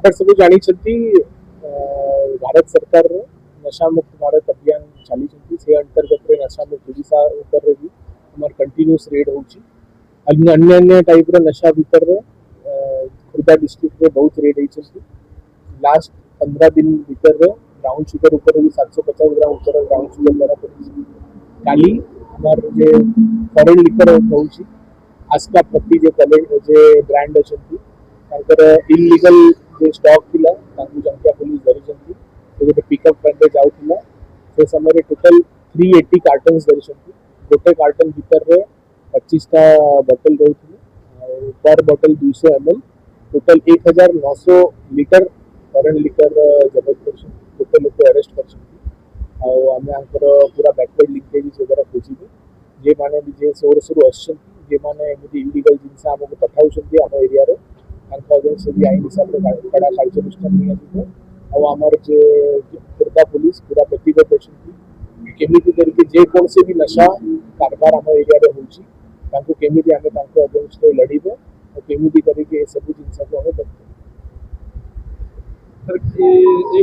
आपण सब जानी भारत सरकार नशा मुक्त भारत अभियान चली से अंतर्गत नशा मुक्त ओडिशा ऊपर भी हमार कंटिन्यूस रेड होची अन्य अन्य टाइप नशा भीतर खुर्दा डिस्ट्रिक्ट में बहुत रेड होती लास्ट 15 दिन भीतर ब्राउन शुगर ऊपर भी 750 ग्राम ऊपर ब्राउन शुगर धरा पड़ी काली हमार जे फॉरेन लिकर होची आस्का प्रति जे कॉलेज जे ब्रांड अच्छी इलीगल जो स्टॉक थिला जंकिया पुलिस धरी गोटे पिकअप वैन जाऊला से समय टोटल 380 कार्टन्स धरी गोटे कार्टन भितर 25टा बोतल रोथे पर बोतल 200 ml total 1900 litre foreign liquor जबत कर गोटे लोक अरेस्ट कर पूरा बैकवर्ड लिंकेज वगैरह खोजे जे माने जे सोर्स रु जे माने इलीगल जिनस आमको पठाउछंती आम एरिया रे अगेंस्ट भी आईन हिसाब से कड़ा कार्यानुष्ठान निया आमर जे खुर्दा पुलिस पूरा प्रतिबद्ध अच्छी केमी करके जे कौन से भी नशा कारबार आम एरिया रे होची तांको केमी आमे तांको अगेंस्ट लड़ीबे और केमी करके सब जिनस को हमें बंद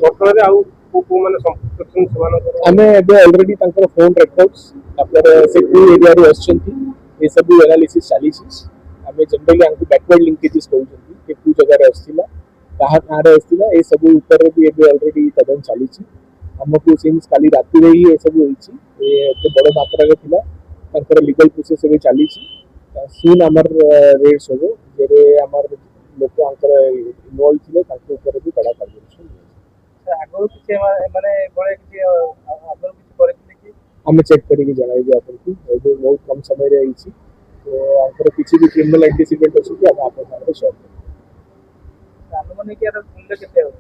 घटना आउ माने संपर्क आमे एबे ऑलरेडी तांकर फोन रेकॉर्ड्स तापर से टू एरिया रे असचंती ए सब एनालिसिस चाली छी आमे जनरली आंको बैकवर्ड लिंकेजेस कहउछंती के कु जगह रे असथिला कहा कहां रे असथिला ए सब ऊपर भी एबे ऑलरेडी तदन चाली छी हमको सिंस काली राती रे ही ए सब होईची ए तो बड़ मात्रा रे थिला तांकर लीगल प्रोसेस एबे चाली छी सून हमर रेड्स होबो जेरे हमर लोक आंकर इन्वॉल्व थिले तांके ऊपर भी कड़ा कार्यानुष्ठान आगो किसी माने बळे किसी आगो किसी करथिले कि हमें चेक करके जणाइबे आपन को बहुत कम समय रे आईची तो आंकर किसी भी क्रिमिनल एंटीसिपेंट अछि कि हम आपन साथे शेयर अनुमान कि मूल्य केते हो